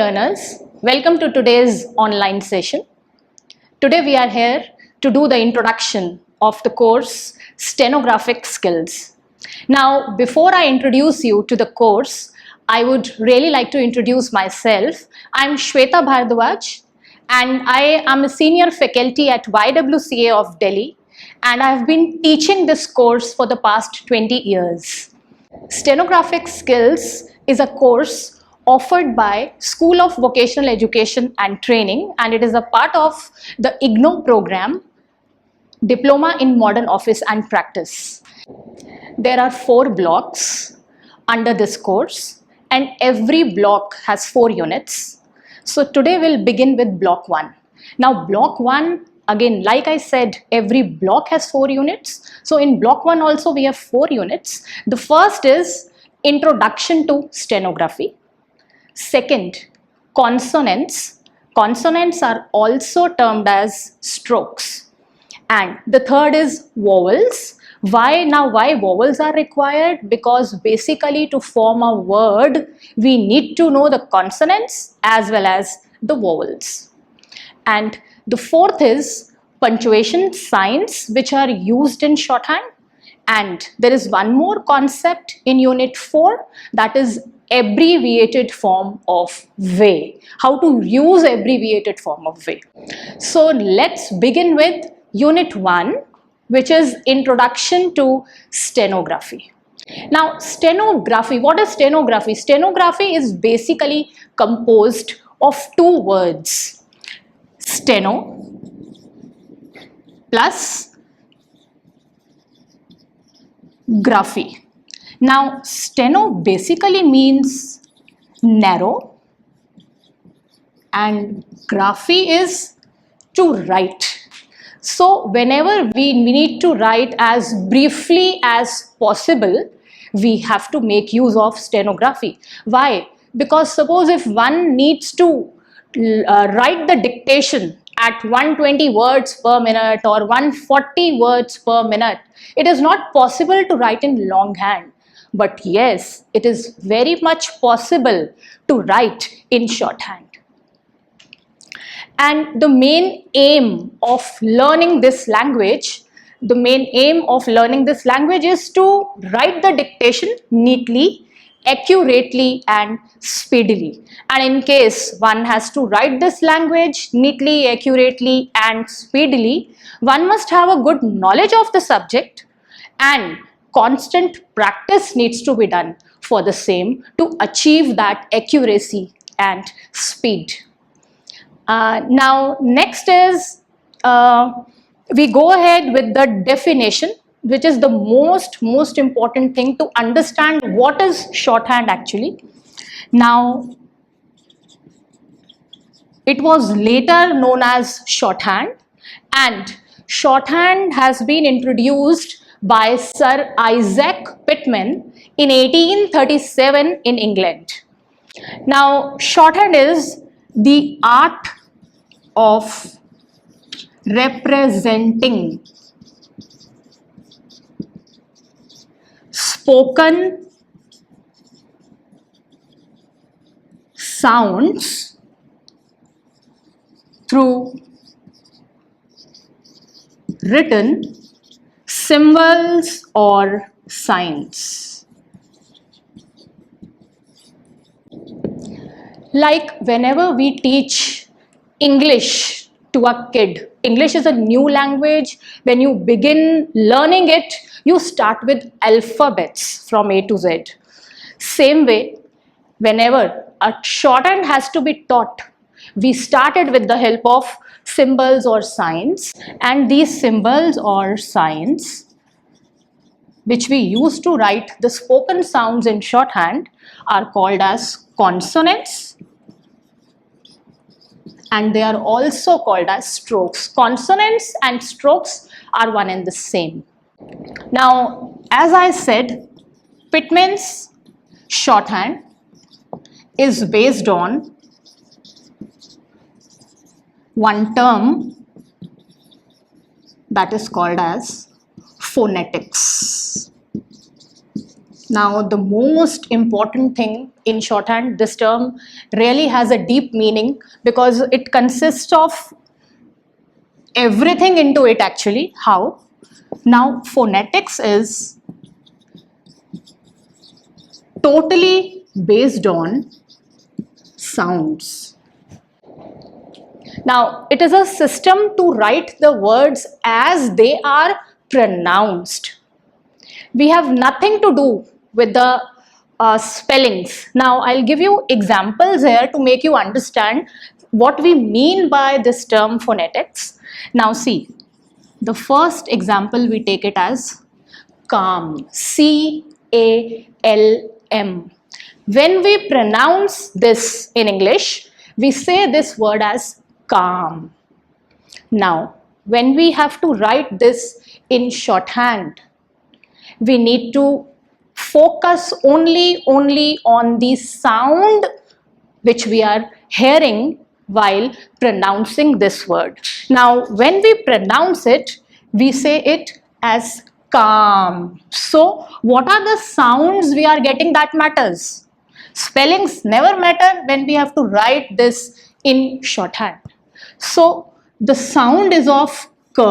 learners, welcome to today's online session. Today we are here to do the introduction of the course Stenographic Skills. Now, before I introduce you to the course, I would really like to introduce myself. I'm Shweta Bhardwaj and I am a senior faculty at YWCA of Delhi, and I've been teaching this course for the past 20 years. Stenographic Skills is a course offered by School of Vocational Education and Training, and it is a part of the IGNOU program, Diploma in Modern Office and Practice. There are 4 blocks under this course, and every block has 4 units. So today we'll begin with block 1. Now block 1, again, like I said, every block has 4 units. So in block 1 also we have 4 units. The first is Introduction to Stenography. Second, consonants. Consonants are also termed as strokes. And the third is vowels. Why vowels are required? Because basically to form a word, we need to know the consonants as well as the vowels. And the fourth is punctuation signs, which are used in shorthand. And there is one more concept in unit 4, that is abbreviated form of way. How to use abbreviated form of way. So let's begin with unit 1, which is Introduction to Stenography. Now stenography, what is stenography? Stenography is basically composed of 2 words, steno plus graphy. Now steno basically means narrow and graphy is to write. So whenever we need to write as briefly as possible, we have to make use of stenography. Why? Because suppose if one needs to write the dictation at 120 words per minute or 140 words per minute, it is not possible to write in longhand. But yes, it is very much possible to write in shorthand. And the main aim of learning this language, is to write the dictation neatly, accurately and speedily. And in case one has to write this language neatly, accurately and speedily, one must have a good knowledge of the subject, and constant practice needs to be done for the same to achieve that accuracy and speed. Now next is we go ahead with the definition, which is the most important thing to understand what is shorthand actually. Now it was later known as shorthand, and shorthand has been introduced by Sir Isaac Pitman in 1837 in England. Now shorthand is the art of representing spoken sounds through written symbols or signs. Like whenever we teach English to a kid, English is a new language. When you begin learning it, you start with alphabets from A to Z. Same way, whenever a shorthand has to be taught, we started with the help of symbols or signs, and these symbols or signs which we use to write the spoken sounds in shorthand are called as consonants, and they are also called as strokes. Consonants and strokes are one and the same. Now, as I said, Pitman's shorthand is based on one term that is called as phonetics. Now the most important thing in shorthand, this term really has a deep meaning because it consists of everything into it actually. How? Now, phonetics is totally based on sounds. Now, it is a system to write the words as they are pronounced. We have nothing to do with the spellings. Now, I'll give you examples here to make you understand what we mean by this term phonetics. Now, see, the first example we take it as calm, C-A-L-M. When we pronounce this in English, we say this word as calm. Now, when we have to write this in shorthand, we need to focus only on the sound which we are hearing while pronouncing this word. Now, when we pronounce it, we say it as calm. So, what are the sounds we are getting that matters? Spellings never matter when we have to write this in shorthand. So, the sound is of k,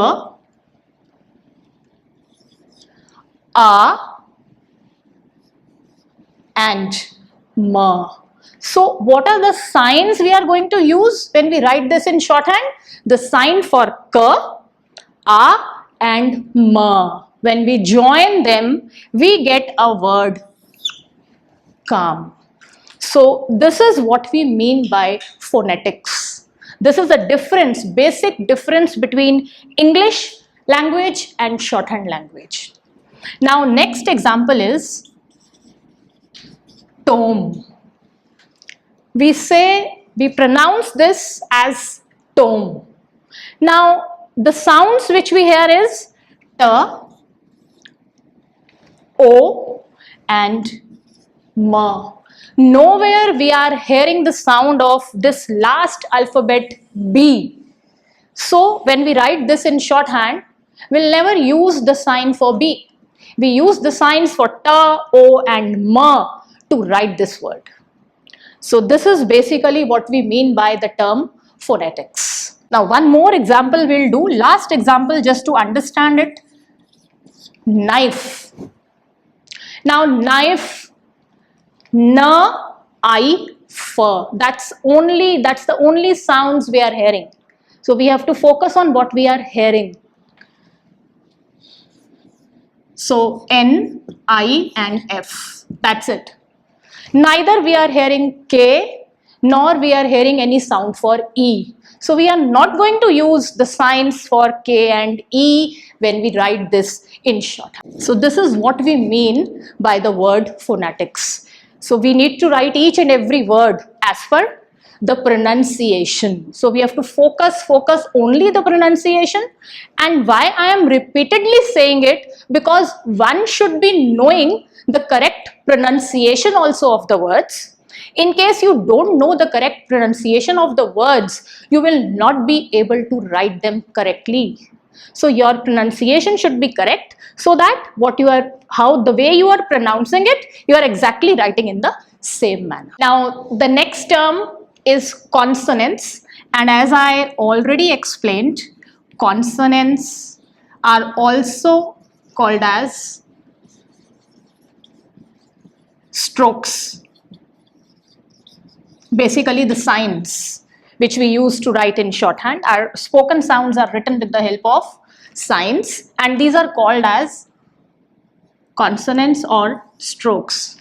a, and m. So, what are the signs we are going to use when we write this in shorthand? The sign for k, a, and m. When we join them, we get a word calm. So, this is what we mean by phonetics. This is the difference, basic difference between English language and shorthand language. Now, next example is tome. We pronounce this as tome. Now, the sounds which we hear is t, o, and m. Nowhere we are hearing the sound of this last alphabet B. So, when we write this in shorthand, we'll never use the sign for B. We use the signs for T, O, and M to write this word. So, this is basically what we mean by the term phonetics. Now, one more example we'll do. Last example just to understand it. Knife. Now, knife, N, I, F. That's the only sounds we are hearing. So, we have to focus on what we are hearing. So, N, I, and F. That's it. Neither we are hearing K, nor we are hearing any sound for E. So, we are not going to use the signs for K and E when we write this in shorthand. So, this is what we mean by the word phonetics. So, we need to write each and every word as per the pronunciation. So, we have to focus only the pronunciation. And why I am repeatedly saying it? Because one should be knowing the correct pronunciation also of the words. In case you don't know the correct pronunciation of the words, you will not be able to write them correctly. So, your pronunciation should be correct so that the way you are pronouncing it, you are exactly writing in the same manner. Now, the next term is consonants, and as I already explained, consonants are also called as strokes. Basically, the signs which we use to write in shorthand. Our spoken sounds are written with the help of signs, and these are called as consonants or strokes.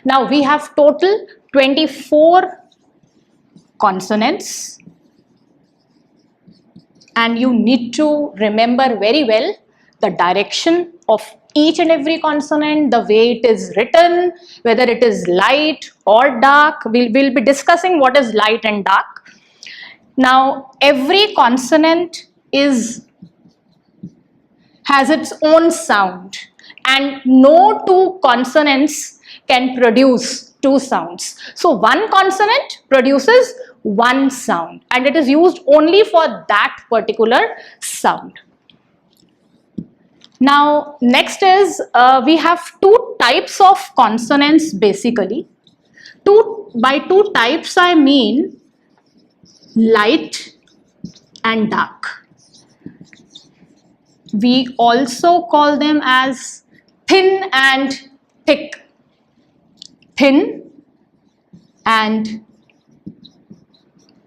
Now, we have total 24 consonants, and you need to remember very well the direction of each and every consonant, the way it is written, whether it is light or dark. We'll be discussing what is light and dark. Now, every consonant has its own sound, and no two consonants can produce two sounds. So, one consonant produces one sound, and it is used only for that particular sound. Now, next is we have two types of consonants basically. By two types I mean light and dark. We also call them as thin and thick. Thin and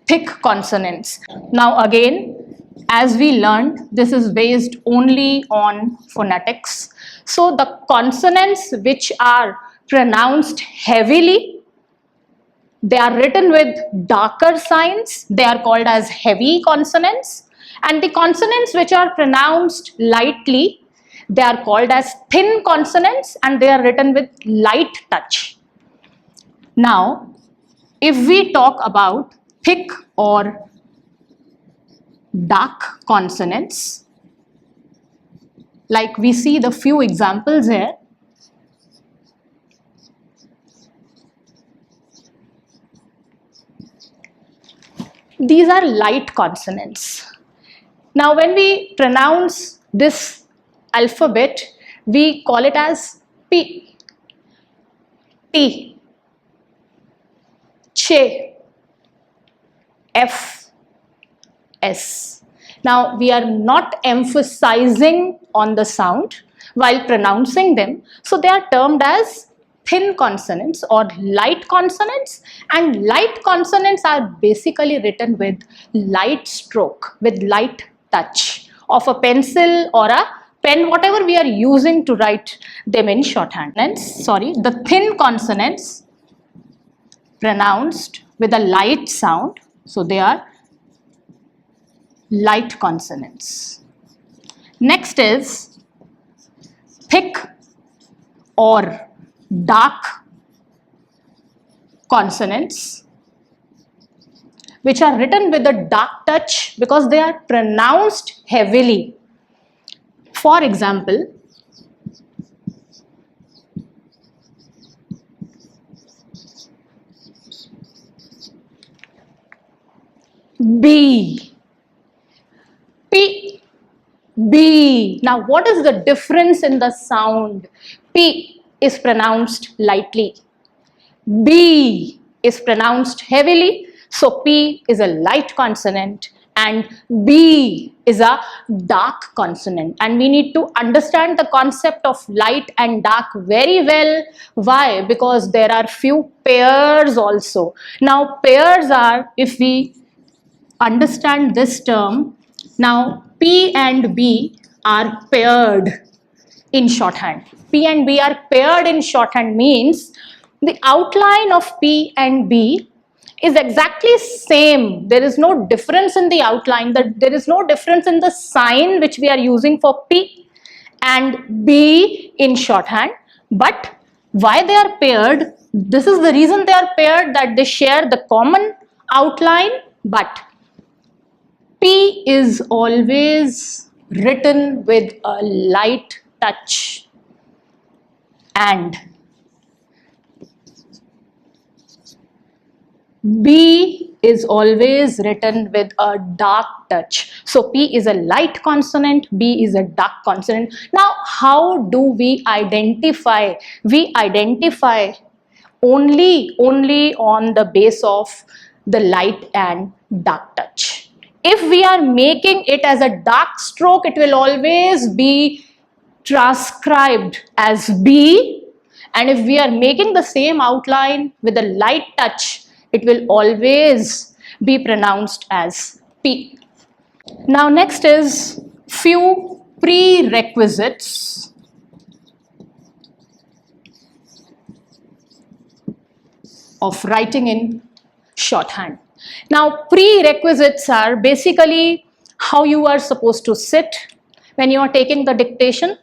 thick consonants. Now again, as we learned, this is based only on phonetics. So the consonants which are pronounced heavily, they are written with darker signs. They are called as heavy consonants. And the consonants which are pronounced lightly, they are called as thin consonants and they are written with light touch. Now, if we talk about thick or dark consonants, like we see the few examples here. These are light consonants. Now when we pronounce this alphabet, we call it as P, T, Ch, F, S. Now we are not emphasizing on the sound while pronouncing them, so they are termed as thin consonants or light consonants, and light consonants are basically written with light stroke, with light touch of a pencil or a pen, whatever we are using to write them in shorthand. And the thin consonants pronounced with a light sound, so they are light consonants. Next is thick or dark consonants, which are written with a dark touch because they are pronounced heavily. For example, B, P, B. Now what is the difference in the sound? P is pronounced lightly, B is pronounced heavily, so P is a light consonant and B is a dark consonant, and we need to understand the concept of light and dark very well. Why? Because there are few pairs also. Now pairs are, if we understand this term, now P and B are paired in shorthand. P and B are paired in shorthand means the outline of P and B is exactly same. There is no difference in the outline, there is no difference in the sign which we are using for P and B in shorthand. But why they are paired? This is the reason they are paired, that they share the common outline, but P is always written with a light touch and B is always written with a dark touch. So P is a light consonant, B is a dark consonant. Now how do we identify? We identify only on the base of the light and dark touch. If we are making it as a dark stroke, it will always be transcribed as B, and if we are making the same outline with a light touch, it will always be pronounced as P. Now next is few prerequisites of writing in shorthand. Now prerequisites are basically how you are supposed to sit when you are taking the dictation.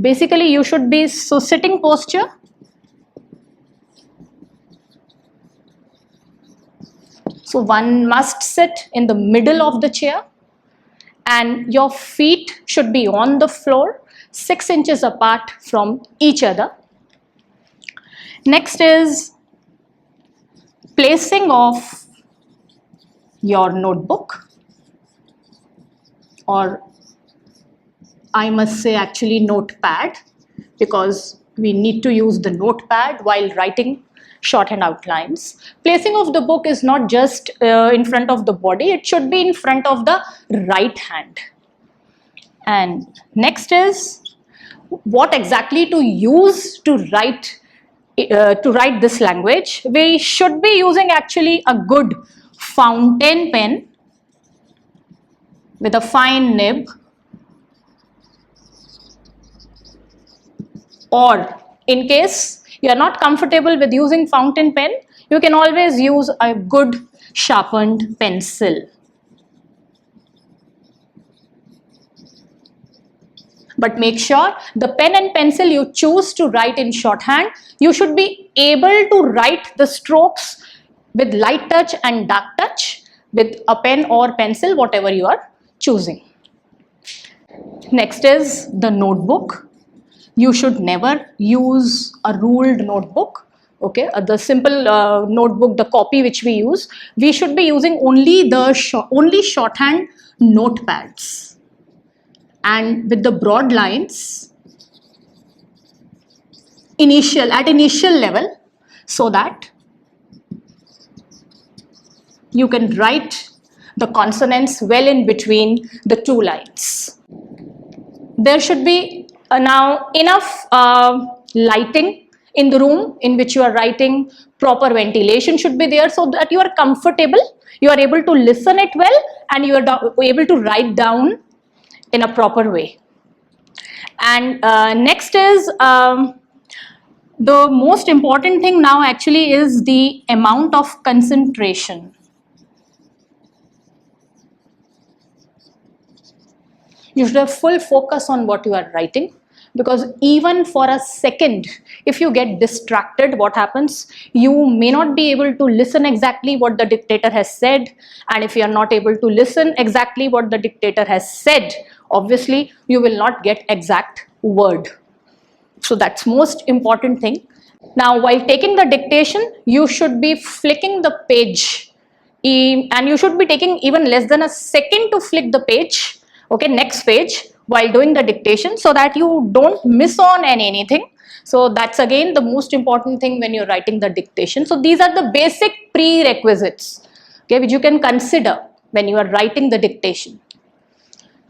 Basically you should be sitting posture. So one must sit in the middle of the chair and your feet should be on the floor 6 inches apart from each other. Next is placing of your notebook, or I must say actually notepad, because we need to use the notepad while writing shorthand outlines. Placing of the book is not just in front of the body, it should be in front of the right hand. And next is what exactly to use to write this language. We should be using actually a good fountain pen with a fine nib, or in case you are not comfortable with using fountain pen, you can always use a good sharpened pencil. But make sure the pen and pencil you choose to write in shorthand, you should be able to write the strokes with light touch and dark touch with a pen or pencil, whatever you are choosing. Next is the notebook. You should never use a ruled notebook. Okay, the simple notebook, the copy which we use, we should be using only shorthand notepads. And with the broad lines at initial level, so that you can write the consonants well in between the two lines. There should be now enough lighting in the room in which you are writing. Proper ventilation should be there so that you are comfortable, you are able to listen it well, and you are able to write down in a proper way. And next is the most important thing now actually is the amount of concentration. You should have full focus on what you are writing, because even for a second, if you get distracted, what happens? You may not be able to listen exactly what the dictator has said, and if you are not able to listen exactly what the dictator has said, obviously you will not get exact word. So that's most important thing. Now while taking the dictation, you should be flicking the page, and you should be taking even less than a second to flick the page, okay, next page, while doing the dictation, so that you don't miss on anything. So that's again the most important thing when you're writing the dictation. So these are the basic prerequisites, okay, which you can consider when you are writing the dictation.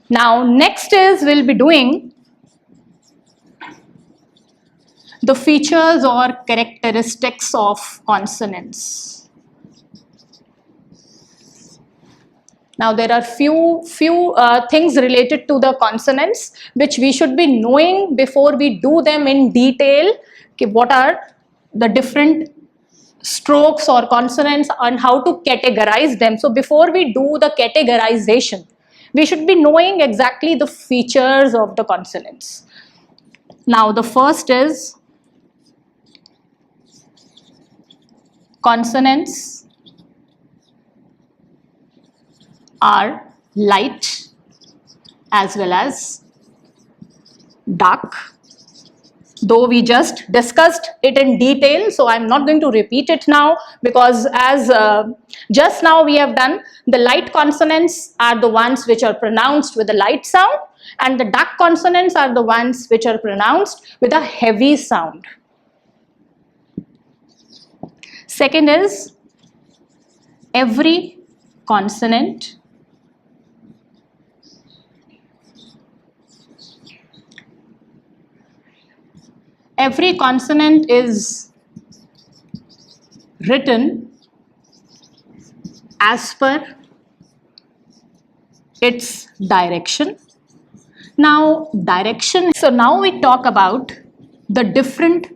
Now next is we'll be doing the features or characteristics of consonants. Now there are few things related to the consonants which we should be knowing before we do them in detail. Okay, what are the different strokes or consonants and how to categorize them. So before we do the categorization, we should be knowing exactly the features of the consonants. Now the first is consonants are light as well as dark. Though we just discussed it in detail, so I'm not going to repeat it now, because as just now we have done, the light consonants are the ones which are pronounced with a light sound, and the dark consonants are the ones which are pronounced with a heavy sound. Second is every consonant is written as per its direction. Now direction, so now we talk about the different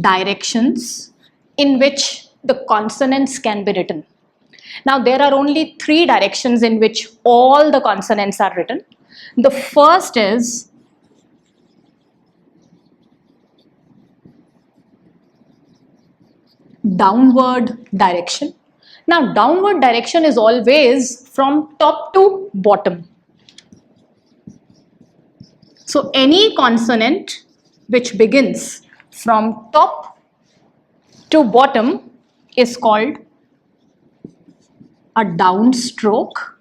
directions in which the consonants can be written. Now there are only 3 directions in which all the consonants are written. The first is downward direction. Now downward direction is always from top to bottom. So any consonant which begins from top to bottom is called a downstroke.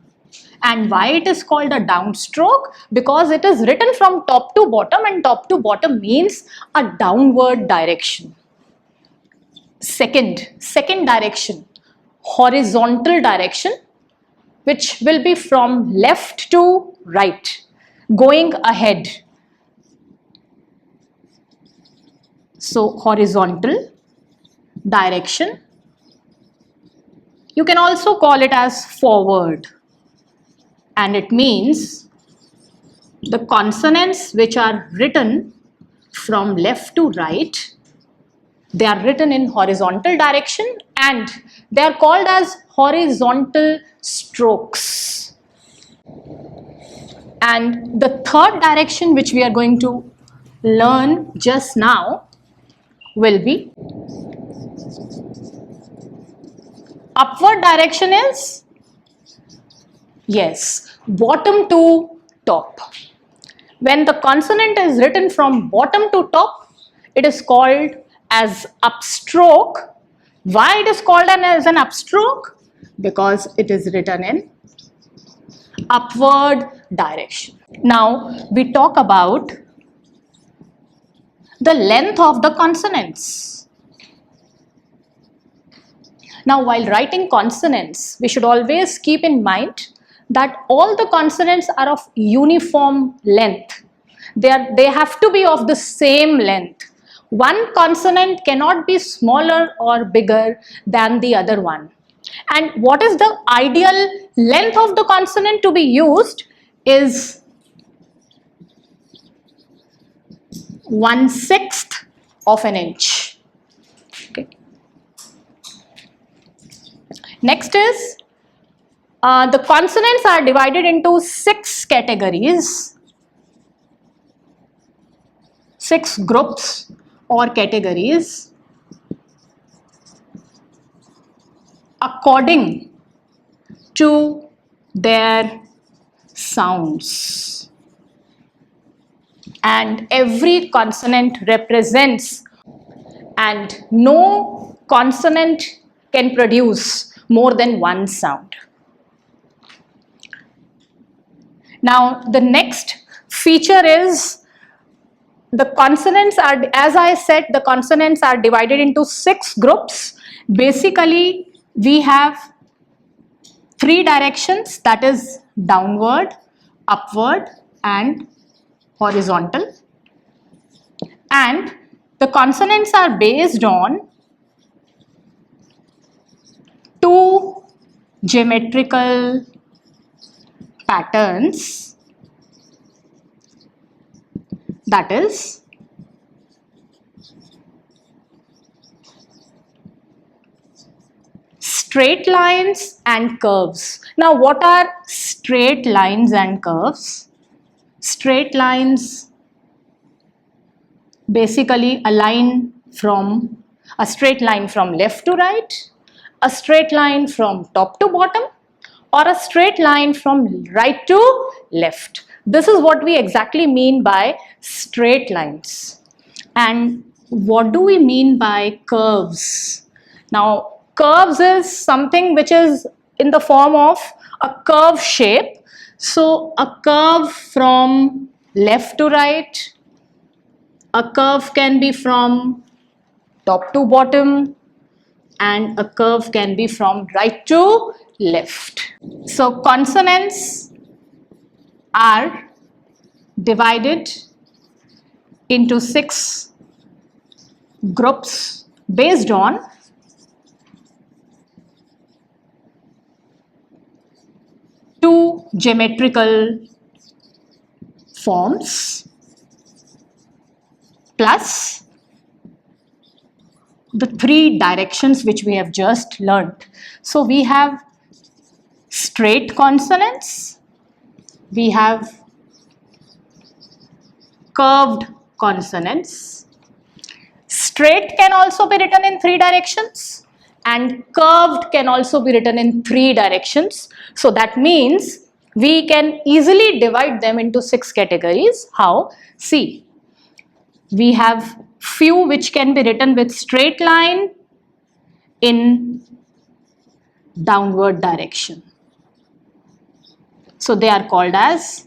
And why it is called a downstroke? Because it is written from top to bottom, and top to bottom means a downward direction. second direction, horizontal direction, which will be from left to right, going ahead. So horizontal direction. You can also call it as forward, and it means the consonants which are written from left to right, they are written in horizontal direction and they are called as horizontal strokes. And the third direction which we are going to learn just now will be upward direction is, yes, bottom to top. When the consonant is written from bottom to top, it is called as upstroke. Why it is called as an upstroke? Because it is written in upward direction. Now we talk about the length of the consonants. Now while writing consonants, we should always keep in mind that all the consonants are of uniform length. They have to be of the same length. One consonant cannot be smaller or bigger than the other one. And what is the ideal length of the consonant to be used is 1/6 of an inch. Okay. Next is the consonants are divided into 6 categories, 6 groups or categories according to their sounds, and every consonant represents, and no consonant can produce more than one sound. Now the next feature is the consonants are, as I said, the consonants are divided into 6 groups. Basically, we have 3 directions, that is downward, upward and horizontal. And the consonants are based on 2 geometrical patterns, that is straight lines and curves. Now what are straight lines and curves? Straight lines, basically a straight line from left to right, a straight line from top to bottom, or a straight line from right to left. This is what we exactly mean by straight lines. And what do we mean by curves? Now, curves is something which is in the form of a curve shape. So, a curve from left to right, a curve can be from top to bottom, and a curve can be from right to left. So consonants are divided into 6 groups based on two geometrical forms plus the 3 directions which we have just learnt. So we have straight consonants, we have curved consonants. Straight can also be written in 3 directions and curved can also be written in 3 directions. So that means we can easily divide them into 6 categories. How? See, we have few which can be written with straight line in downward direction. So they are called as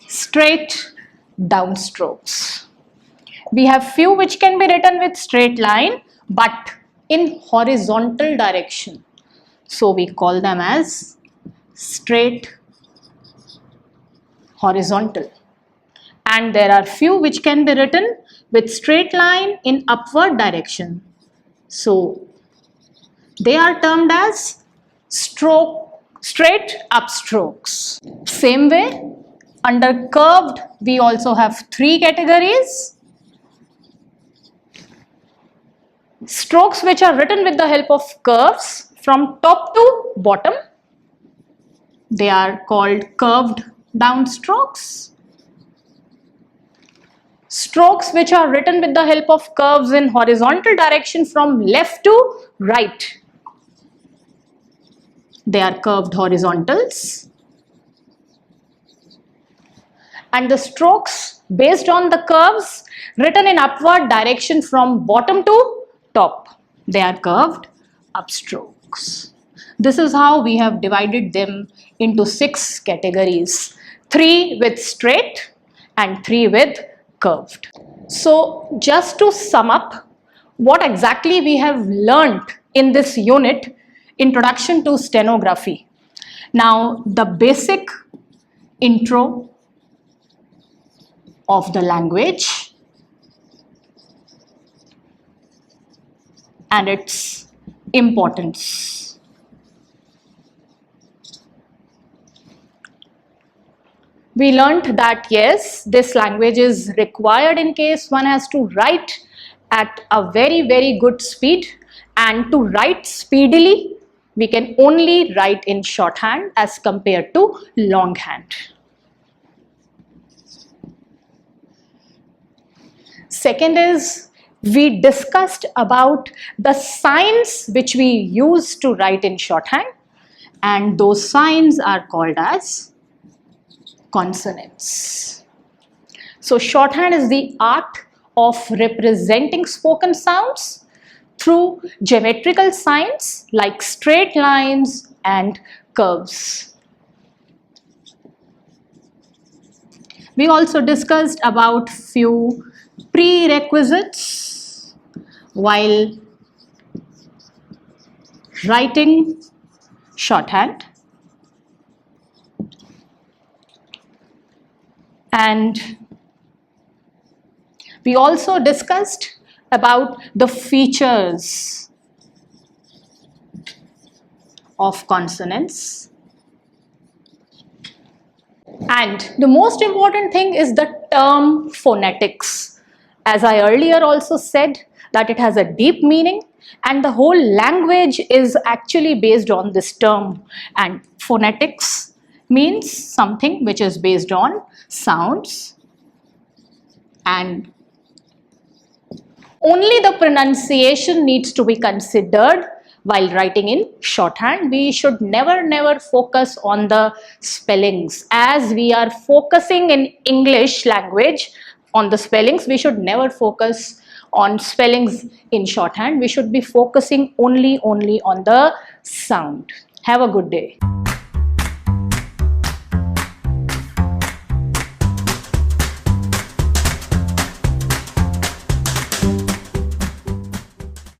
straight downstrokes. We have few which can be written with straight line but in horizontal direction. So we call them as straight horizontal. And there are few which can be written with straight line in upward direction. So they are termed as straight upstrokes. Same way, under curved, we also have three categories. Strokes which are written with the help of curves from top to bottom. They are called curved downstrokes. Strokes which are written with the help of curves in horizontal direction from left to right. They are curved horizontals. And the strokes based on the curves written in upward direction from bottom to top. They are curved upstrokes. This is how we have divided them into 6 categories. 3 with straight and 3 with curved. So just to sum up what exactly we have learnt in this unit, Introduction to Stenography. Now the basic intro of the language and its importance. We learnt that yes, this language is required in case one has to write at a very good speed, and to write speedily we can only write in shorthand as compared to longhand. Second is, we discussed about the signs which we use to write in shorthand, and those signs are called as consonants. So shorthand is the art of representing spoken sounds through geometrical signs like straight lines and curves. We also discussed about few prerequisites while writing shorthand, and we also discussed about the features of consonants, and the most important thing is the term phonetics. As I earlier also said that it has a deep meaning and the whole language is actually based on this term, and phonetics means something which is based on sounds, and only the pronunciation needs to be considered while writing in shorthand. We should never focus on the spellings. As we are focusing in English language on the spellings, we should never focus on spellings in shorthand. We should be focusing only on the sound. Have a good day.